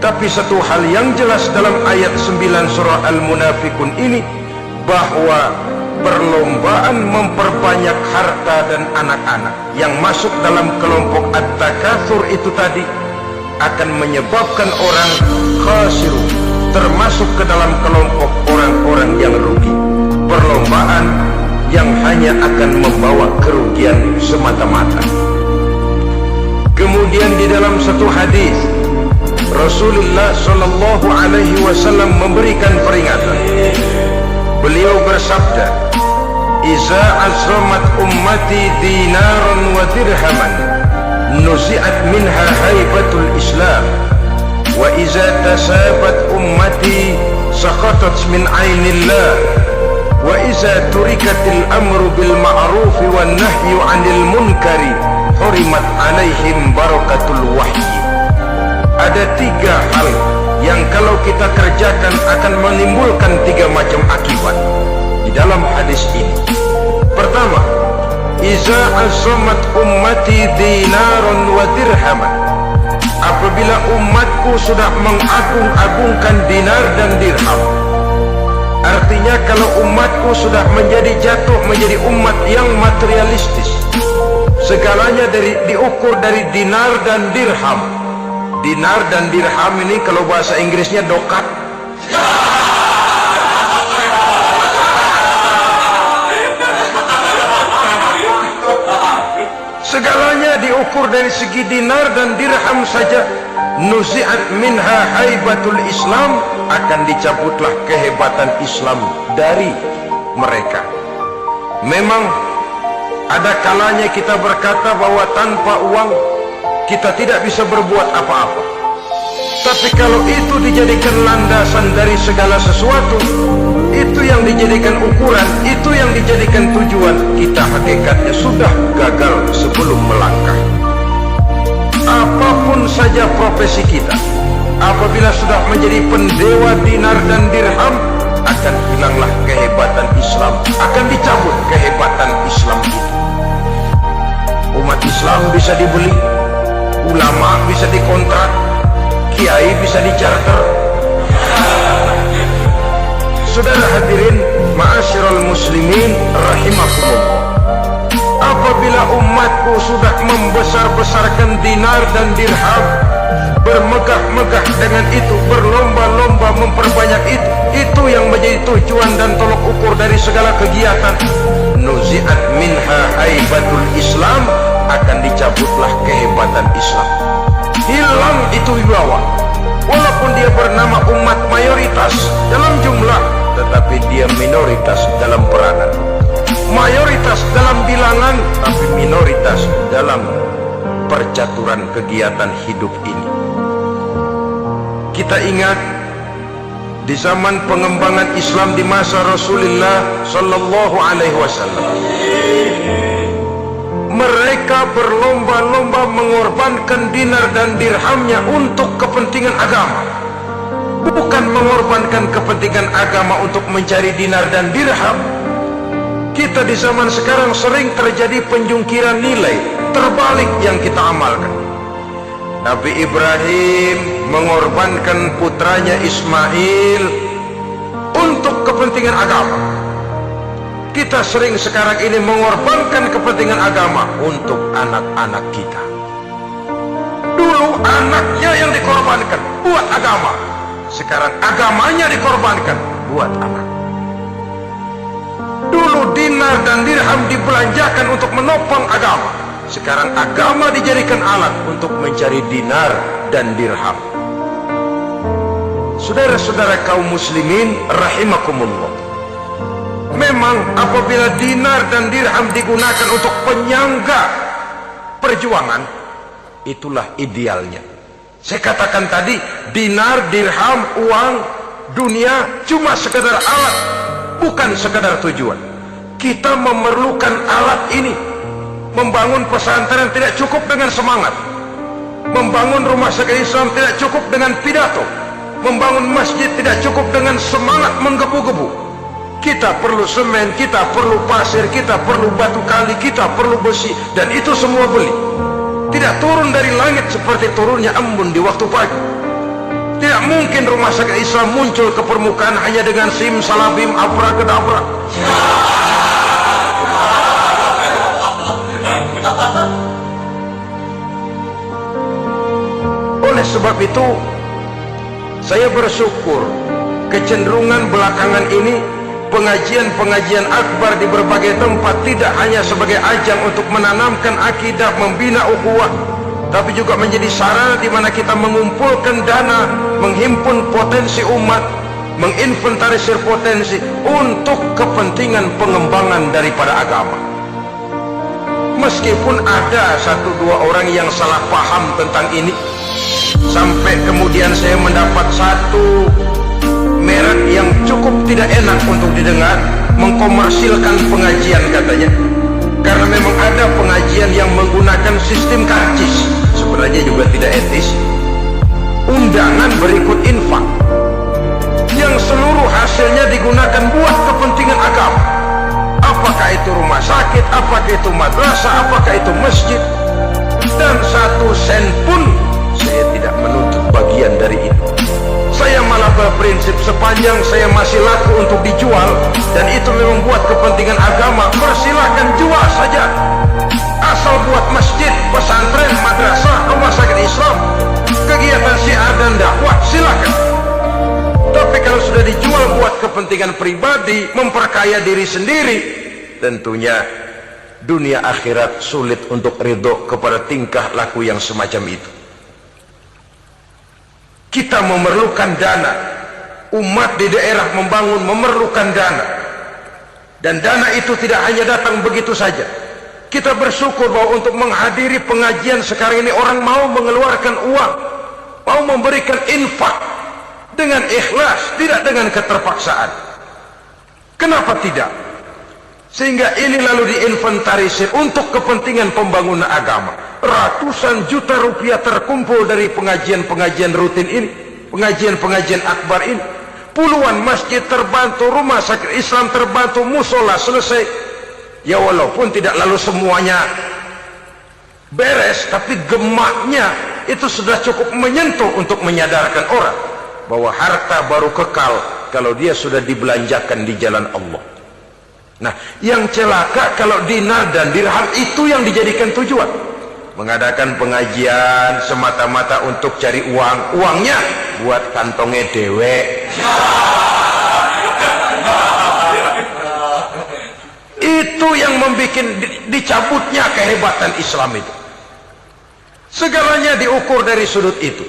Tapi satu hal yang jelas dalam ayat 9 surah Al-Munafiqun ini, bahwa perlombaan memperbanyak harta dan anak-anak yang masuk dalam kelompok at-takatsur itu tadi akan menyebabkan orang khasirun, termasuk ke dalam kelompok orang-orang yang rugi. Perlombaan yang hanya akan membawa kerugian semata-mata. Kemudian di dalam satu hadis, Rasulullah Shallallahu Alaihi Wasallam memberikan peringatan. Beliau bersabda, "Iza azamat ummati dinaran wa dirhaman, nuzi'at minha haibatul Islam, wa iza tasabat ummati saqatat min ainillah, wa iza turikatil amru bil ma'rufi wan nahyu 'anil munkari, hurimat 'alaihim barakatul wahyi." Ada tiga hal yang kalau kita kerjakan akan menimbulkan tiga macam akibat di dalam hadis ini. Pertama, iza azamat ummati dinaran wa dirhaman, apabila umatku sudah mengagung-agungkan dinar dan dirham. Artinya kalau umatku sudah jatuh menjadi umat yang materialistis, segalanya diukur dari dinar dan dirham. Dinar dan dirham ini kalau bahasa Inggrisnya dokat. Segalanya diukur dari segi dinar dan dirham saja. Nuzi'at minha haibatul Islam, akan dicabutlah kehebatan Islam dari mereka. Memang ada kalanya kita berkata bahwa tanpa uang kita tidak bisa berbuat apa-apa. Tapi kalau itu dijadikan landasan dari segala sesuatu, itu yang dijadikan ukuran, itu yang dijadikan tujuan, kita hakikatnya sudah gagal sebelum melangkah. Apapun saja profesi kita, apabila sudah menjadi pendewa dinar dan dirham, akan hilanglah kehebatan Islam, akan dicabut kehebatan Islam itu. Umat Islam bisa dibeli, ulama bisa dikontrak, kiai bisa dicarter. Saudara hadirin ma'asyiral muslimin rahimakumullah, apabila umatku sudah membesar-besarkan dinar dan dirham, bermegah-megah dengan itu, berlomba-lomba memperbanyak itu yang menjadi tujuan dan tolok ukur dari segala kegiatan, nuzi'at minha haibatul Islam, akan dicabutlah kehebatan Islam. Hilang itu wibawa. Walaupun dia bernama umat mayoritas dalam jumlah, tetapi dia minoritas dalam peranan. Mayoritas dalam bilangan, tapi minoritas dalam percaturan kegiatan hidup ini. Kita ingat di zaman pengembangan Islam di masa Rasulullah Sallallahu Alaihi Wasallam, mereka berlomba-lomba mengorbankan dinar dan dirhamnya untuk kepentingan agama, bukan mengorbankan kepentingan agama untuk mencari dinar dan dirham. Kita di zaman sekarang sering terjadi penjungkiran nilai terbalik yang kita amalkan. Nabi Ibrahim mengorbankan putranya Ismail untuk kepentingan agama. Kita sering sekarang ini mengorbankan kepentingan agama untuk anak-anak kita. Dulu anaknya yang dikorbankan buat agama, sekarang agamanya dikorbankan buat anak. Dulu dinar dan dirham dibelanjakan untuk menopang agama, sekarang agama dijadikan alat untuk mencari dinar dan dirham. Saudara-saudara kaum muslimin rahimakumullah, memang apabila dinar dan dirham digunakan untuk penyangga perjuangan, itulah idealnya. Saya katakan tadi, dinar, dirham, uang, dunia cuma sekedar alat, bukan sekedar tujuan. Kita memerlukan alat ini. Membangun pesantren tidak cukup dengan semangat. Membangun rumah sakit Islam tidak cukup dengan pidato. Membangun masjid tidak cukup dengan semangat menggebu-gebu. Kita perlu semen, kita perlu pasir, kita perlu batu kali, kita perlu besi, dan itu semua beli. Tidak turun dari langit seperti turunnya embun di waktu pagi. Tidak mungkin rumah sakit Islam muncul ke permukaan hanya dengan simsalabim abrakadabra. Oleh sebab itu, saya bersyukur kecenderungan belakangan ini pengajian-pengajian akbar di berbagai tempat tidak hanya sebagai ajang untuk menanamkan akidah, membina ukhuwah, tapi juga menjadi sarana di mana kita mengumpulkan dana, menghimpun potensi umat, menginventarisir potensi untuk kepentingan pengembangan daripada agama. Meskipun ada satu dua orang yang salah paham tentang ini, sampai kemudian saya mendapat satu merek yang cukup tidak enak untuk didengar, mengkomersilkan pengajian katanya. Karena memang ada pengajian yang menggunakan sistem karcis, sebenarnya juga tidak etis. Undangan berikut infak, yang seluruh hasilnya digunakan buat kepentingan agama. Apakah itu rumah sakit, apakah itu madrasah, apakah itu masjid, dan satu sen pun saya tidak menuntut bagian dari itu. Saya malah berprinsip sepanjang saya masih laku untuk dijual dan itu memang buat kepentingan agama, persilahkan jual saja. Asal buat masjid, pesantren, madrasah, rumah sakit Islam, kegiatan syiar dan dakwah, silakan. Tapi kalau sudah dijual buat kepentingan pribadi, memperkaya diri sendiri, tentunya dunia akhirat sulit untuk ridho kepada tingkah laku yang semacam itu. Kita memerlukan dana. Umat di daerah membangun memerlukan dana. Dan dana itu tidak hanya datang begitu saja. Kita bersyukur bahwa untuk menghadiri pengajian sekarang ini orang mau mengeluarkan uang, mau memberikan infak dengan ikhlas, tidak dengan keterpaksaan. Kenapa tidak? Sehingga ini lalu diinventarisir untuk kepentingan pembangunan agama. Ratusan juta rupiah terkumpul dari pengajian-pengajian rutin ini, pengajian-pengajian akbar ini. Puluhan masjid terbantu, rumah sakit Islam terbantu, musola selesai. Ya walaupun tidak lalu semuanya beres, tapi gemaknya itu sudah cukup menyentuh untuk menyadarkan orang bahwa harta baru kekal kalau dia sudah dibelanjakan di jalan Allah. Nah, yang celaka kalau dinar dan dirham itu yang dijadikan tujuan. Mengadakan pengajian semata-mata untuk cari uang, uangnya buat kantongnya dewe. Itu yang membuat dicabutnya kehebatan Islam itu. Segalanya diukur dari sudut itu.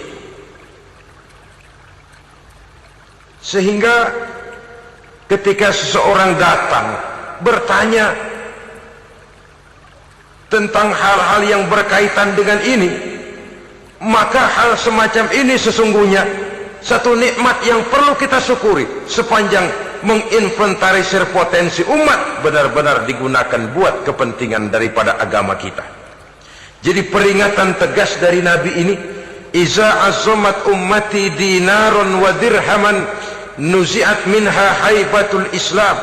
Sehingga ketika seseorang datang bertanya tentang hal-hal yang berkaitan dengan ini, maka hal semacam ini sesungguhnya satu nikmat yang perlu kita syukuri sepanjang menginventarisir potensi umat benar-benar digunakan buat kepentingan daripada agama kita. Jadi peringatan tegas dari Nabi ini, iza azamat ummati dinarun wa dirhaman nuzi'at minha haibatul Islam.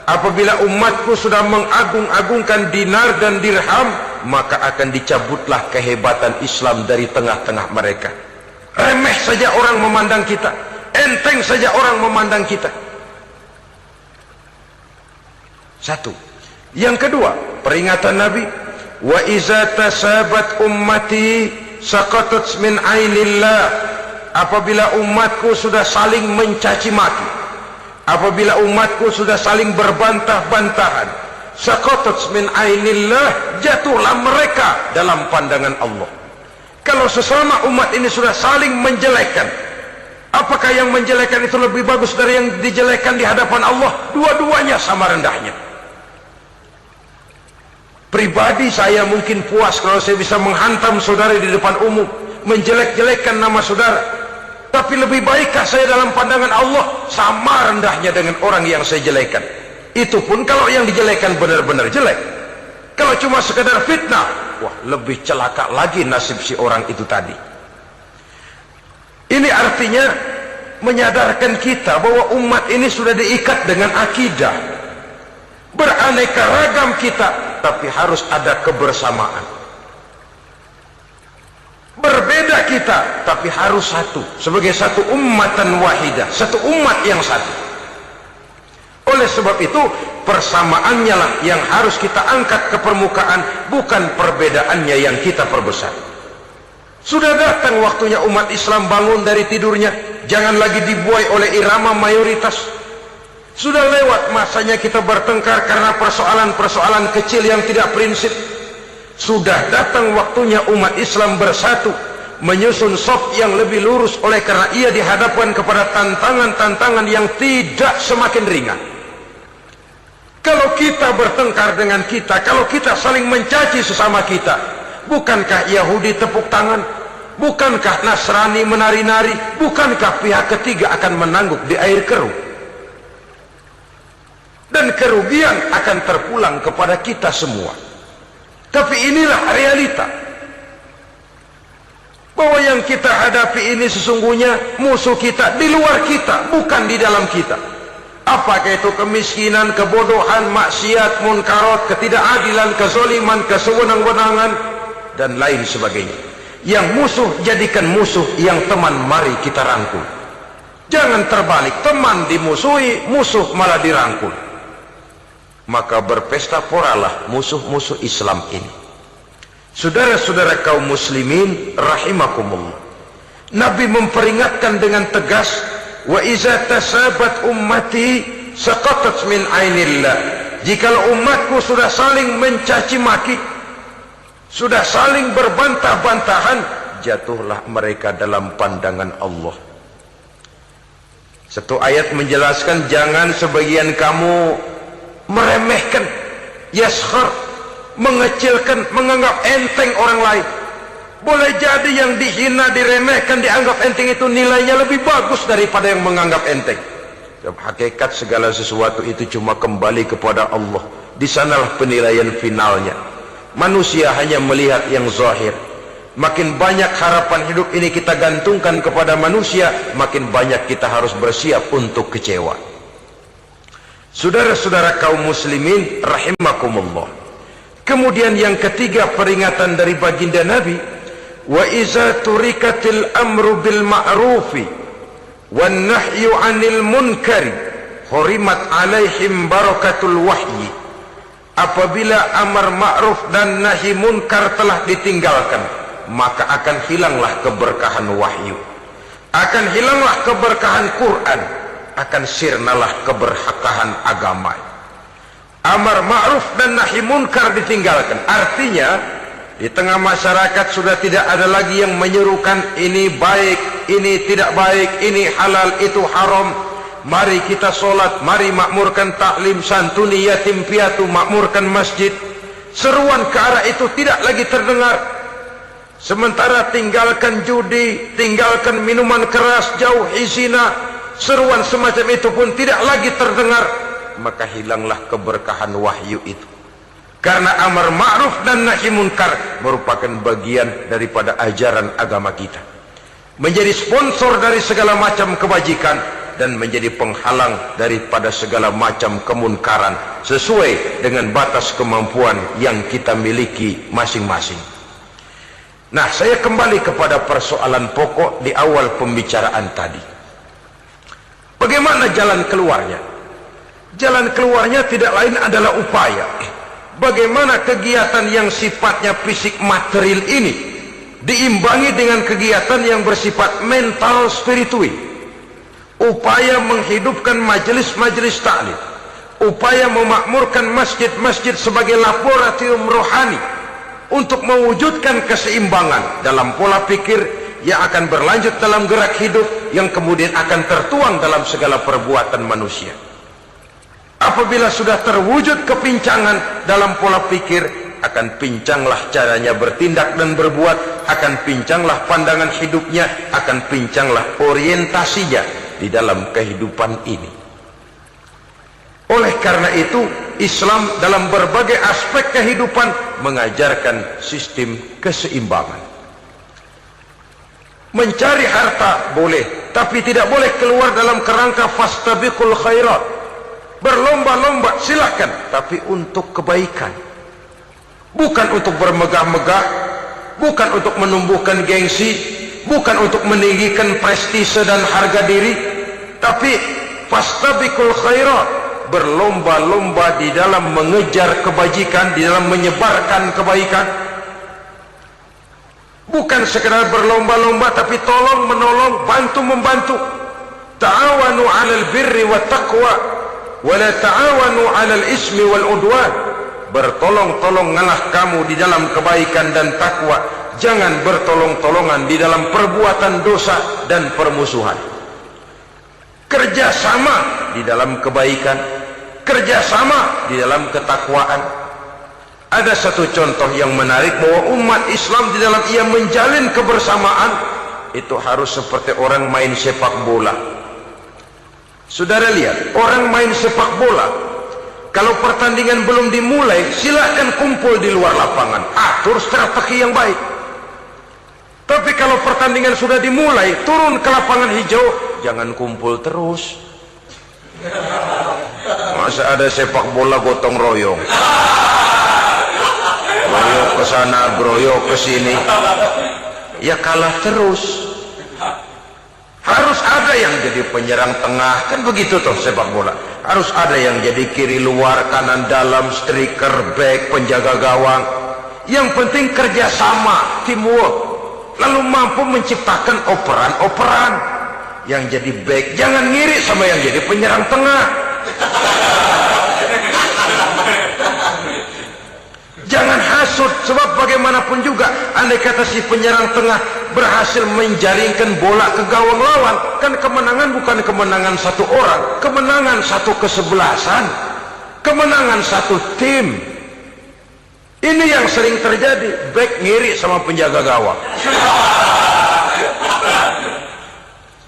Apabila umatku sudah mengagung-agungkan dinar dan dirham, maka akan dicabutlah kehebatan Islam dari tengah-tengah mereka. Remeh saja orang memandang kita, enteng saja orang memandang kita. Satu. Yang kedua, peringatan Nabi, wa iza tasabat ummati saqatat min ainillah. Apabila umatku sudah saling mencaci maki, apabila umatku sudah saling berbantah-bantahan, saqatat min ainillah, jatuhlah mereka dalam pandangan Allah. Kalau sesama umat ini sudah saling menjelekkan, apakah yang menjelekkan itu lebih bagus dari yang dijelekkan di hadapan Allah? Dua-duanya sama rendahnya. Pribadi saya mungkin puas kalau saya bisa menghantam saudara di depan umum, menjelek-jelekkan nama saudara. Tapi lebih baikkah saya dalam pandangan Allah sama rendahnya dengan orang yang saya jelekkan? Itu pun kalau yang dijelekan benar-benar jelek. Kalau cuma sekedar fitnah, wah, lebih celaka lagi nasib si orang itu tadi. Ini artinya menyadarkan kita bahwa umat ini sudah diikat dengan akidah. Beraneka ragam kita, tapi harus ada kebersamaan. Berbeda kita, tapi harus satu, sebagai satu ummatan wahidah, satu umat yang satu. Oleh sebab itu, persamaannya lah yang harus kita angkat ke permukaan, bukan perbedaannya yang kita perbesar. Sudah datang waktunya umat Islam bangun dari tidurnya, jangan lagi dibuai oleh irama mayoritas. Sudah lewat masanya kita bertengkar karena persoalan-persoalan kecil yang tidak prinsip. Sudah datang waktunya umat Islam bersatu, menyusun saf yang lebih lurus, oleh karena ia dihadapkan kepada tantangan-tantangan yang tidak semakin ringan. Kalau kita bertengkar dengan kita, kalau kita saling mencaci sesama kita, bukankah Yahudi tepuk tangan? Bukankah Nasrani menari-nari? Bukankah pihak ketiga akan menangguk di air keruh? Dan kerugian akan terpulang kepada kita semua. Tapi inilah realita, bahwa yang kita hadapi ini sesungguhnya musuh kita di luar kita, bukan di dalam kita. Apakah itu kemiskinan, kebodohan, maksiat, munkarat, ketidakadilan, kezaliman, kesewenang-wenangan, dan lain sebagainya. Yang musuh jadikan musuh, yang teman mari kita rangkul. Jangan terbalik, teman dimusuhi, musuh malah dirangkul. Maka berpesta poralah musuh-musuh Islam ini. Saudara-saudara kaum muslimin rahimakumullah, Nabi memperingatkan dengan tegas, wa iza tasabat ummati saqatat min ainillah. Jikalau umatku sudah saling mencaci maki, sudah saling berbantah-bantahan, jatuhlah mereka dalam pandangan Allah. Satu ayat menjelaskan, jangan sebagian kamu meremehkan, yaskhar, mengecilkan, menganggap enteng orang lain. Boleh jadi yang dihina, diremehkan, dianggap enteng itu nilainya lebih bagus daripada yang menganggap enteng. Hakikat segala sesuatu itu cuma kembali kepada Allah. Di sanalah penilaian finalnya. Manusia hanya melihat yang zahir. Makin banyak harapan hidup ini kita gantungkan kepada manusia, makin banyak kita harus bersiap untuk kecewa. Saudara-saudara kaum muslimin rahimakumullah. Kemudian yang ketiga peringatan dari baginda Nabi, wa iza turikatil amru bil ma'rufi wan nahyu 'anil munkari hurimat 'alaihim barakatul wahyi. Apabila amar ma'ruf dan nahi munkar telah ditinggalkan, maka akan hilanglah keberkahan wahyu, akan hilanglah keberkahan Quran, akan sirnalah keberkahan agama. Amar ma'ruf dan nahi munkar ditinggalkan, artinya di tengah masyarakat sudah tidak ada lagi yang menyerukan ini baik, ini tidak baik, ini halal, itu haram. mari kita sholat, mari makmurkan taklim, santuni yatim piatu, makmurkan masjid. Seruan ke arah itu tidak lagi terdengar. Sementara tinggalkan judi, tinggalkan minuman keras, jauhi zina, seruan semacam itu pun tidak lagi terdengar. Maka hilanglah keberkahan wahyu itu. Karena amar ma'ruf dan nahi munkar merupakan bagian daripada ajaran agama kita. Menjadi sponsor dari segala macam kebajikan dan menjadi penghalang daripada segala macam kemunkaran sesuai dengan batas kemampuan yang kita miliki masing-masing. Nah, saya kembali kepada persoalan pokok di awal pembicaraan tadi. Bagaimana jalan keluarnya? Jalan keluarnya tidak lain adalah upaya. Bagaimana kegiatan yang sifatnya fisik material ini diimbangi dengan kegiatan yang bersifat mental spiritual. Upaya menghidupkan majelis-majelis taklim, upaya memakmurkan masjid-masjid sebagai laboratorium rohani untuk mewujudkan keseimbangan dalam pola pikir yang akan berlanjut dalam gerak hidup yang kemudian akan tertuang dalam segala perbuatan manusia. Apabila sudah terwujud kepincangan dalam pola pikir, akan pincanglah caranya bertindak dan berbuat, akan pincanglah pandangan hidupnya, akan pincanglah orientasinya di dalam kehidupan ini. Oleh karena itu, Islam dalam berbagai aspek kehidupan mengajarkan sistem keseimbangan. Mencari harta boleh, tapi tidak boleh keluar dalam kerangka fastabiqul khairat. Berlomba-lomba silakan, tapi untuk kebaikan. Bukan untuk bermegah-megah, bukan untuk menumbuhkan gengsi, bukan untuk meninggikan prestise dan harga diri, tapi fastabiqul khairat, berlomba-lomba di dalam mengejar kebajikan, di dalam menyebarkan kebaikan. Bukan sekedar berlomba-lomba, tapi tolong menolong, bantu membantu. Ta'awanu 'alal birri wat taqwa wa la ta'awanu 'alal ismi wal udwan. Bertolong-tolonganlah kamu di dalam kebaikan dan takwa, jangan bertolong-tolongan di dalam perbuatan dosa dan permusuhan. Kerjasama di dalam kebaikan, kerjasama di dalam ketakwaan. Ada satu contoh yang menarik bahwa umat Islam di dalam ia menjalin kebersamaan itu harus seperti orang main sepak bola. Saudara lihat, orang main sepak bola, kalau pertandingan belum dimulai, silakan kumpul di luar lapangan, atur strategi yang baik. Tapi kalau pertandingan sudah dimulai, turun ke lapangan hijau, jangan kumpul terus. Masa ada sepak bola gotong royong, groyok ke sana, groyok ke sini, ya kalah terus. Harus ada yang jadi penyerang tengah, kan begitu toh sepak bola. Harus ada yang jadi kiri luar, kanan dalam, striker, back, penjaga gawang. Yang penting kerjasama, teamwork, lalu mampu menciptakan operan-operan. Yang jadi back jangan ngiri sama yang jadi penyerang tengah. Jangan hasut, sebab bagaimanapun juga andai kata si penyerang tengah berhasil menjaringkan bola ke gawang lawan, kan kemenangan bukan kemenangan satu orang, kemenangan satu kesebelasan, kemenangan satu tim. Ini yang sering terjadi, back ngiri sama penjaga gawang,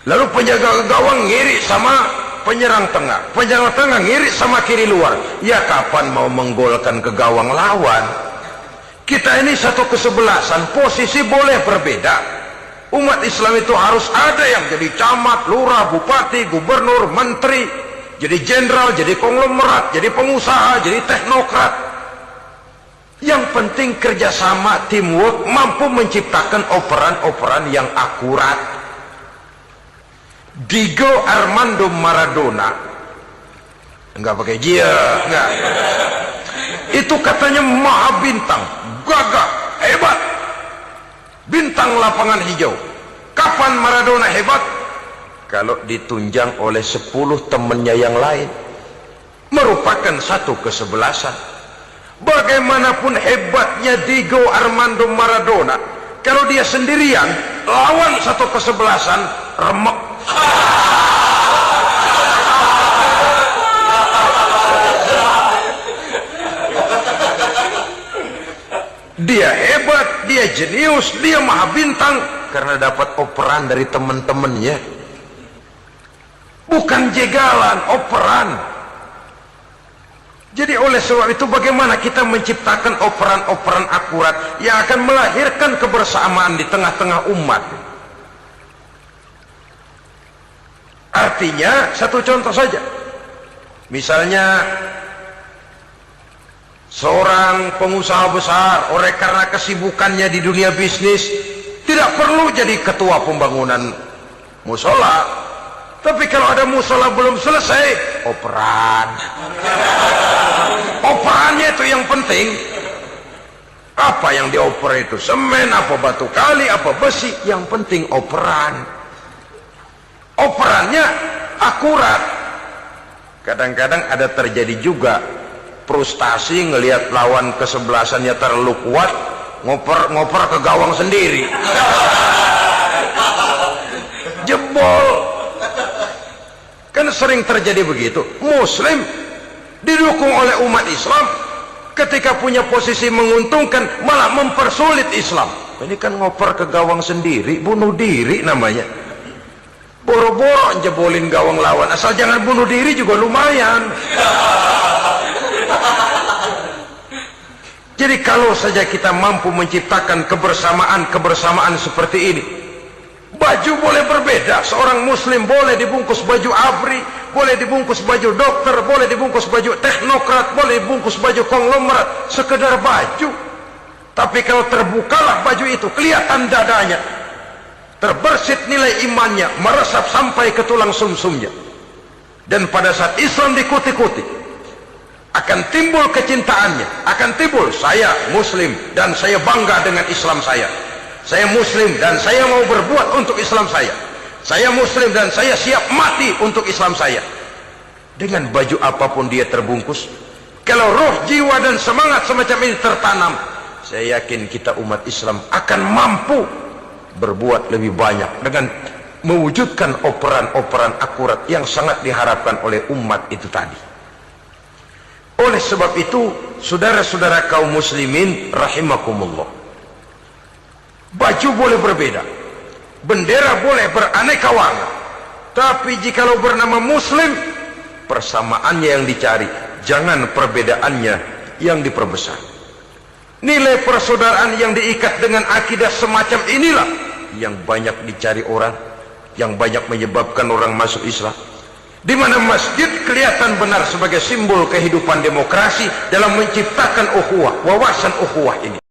lalu penjaga gawang ngiri sama penyerang tengah, penyerang tengah ngiri sama kiri luar. Ya kapan mau menggolkan ke gawang lawan? Kita ini satu kesebelasan, posisi boleh berbeda. Umat Islam itu harus ada yang jadi camat, lurah, bupati, gubernur, menteri, jadi jenderal, jadi konglomerat, jadi pengusaha, jadi teknokrat. Yang penting kerjasama, teamwork, mampu menciptakan operan-operan yang akurat. Diego Armando Maradona, enggak pakai dia, enggak. Itu katanya maha bintang, gagah, hebat, bintang lapangan hijau. Kapan Maradona hebat? Kalau ditunjang oleh 10 temannya yang lain, merupakan satu kesebelasan. Bagaimanapun hebatnya Diego Armando Maradona, kalau dia sendirian lawan satu kesebelasan, remek. dia hebat, dia jenius, dia maha bintang karena dapat operan dari teman-temannya. Bukan jegalan, operan. Jadi oleh sebab itu bagaimana kita menciptakan operan-operan akurat yang akan melahirkan kebersamaan di tengah-tengah umat. Artinya satu contoh saja. Misalnya seorang pengusaha besar, oleh karena kesibukannya di dunia bisnis, tidak perlu jadi ketua pembangunan musola. Tapi kalau ada musola belum selesai, operan. Operannya itu yang penting. Apa yang dioper itu? Semen, apa batu kali, apa besi? Yang penting operan. Operannya akurat. Kadang-kadang ada terjadi juga frustasi ngelihat lawan kesebelasannya terlalu kuat, ngoper ke gawang sendiri. Jebol. Kan sering terjadi begitu. Muslim didukung oleh umat Islam, ketika punya posisi menguntungkan malah mempersulit Islam. Ini kan ngoper ke gawang sendiri, bunuh diri namanya. Boro-boro jebolin gawang lawan, asal jangan bunuh diri juga lumayan. Jadi kalau saja kita mampu menciptakan kebersamaan seperti ini, baju boleh berbeda. Seorang muslim boleh dibungkus baju ABRI, boleh dibungkus baju dokter, boleh dibungkus baju teknokrat, boleh dibungkus baju konglomerat, sekedar baju. Tapi kalau terbukalah baju itu, kelihatan dadanya, terbersit nilai imannya, meresap sampai ke tulang sumsumnya. Dan pada saat Islam dikuti-kuti, akan timbul kecintaannya, akan timbul, saya muslim dan saya bangga dengan Islam saya. Saya muslim dan saya mau berbuat untuk Islam saya. Saya muslim dan saya siap mati untuk Islam saya. Dengan baju apapun dia terbungkus, kalau roh, jiwa dan semangat semacam ini tertanam, saya yakin kita umat Islam akan mampu berbuat lebih banyak dengan mewujudkan operan-operan akurat yang sangat diharapkan oleh umat itu tadi. Oleh sebab itu, saudara-saudara kaum muslimin rahimakumullah, baju boleh berbeda, bendera boleh beraneka warna, tapi jikalau bernama muslim, persamaannya yang dicari, jangan perbedaannya yang diperbesar. Nilai persaudaraan yang diikat dengan akidah semacam inilah yang banyak dicari orang, yang banyak menyebabkan orang masuk Islam. Di mana masjid kelihatan benar sebagai simbol kehidupan demokrasi dalam menciptakan ukhuwah, wawasan ukhuwah ini.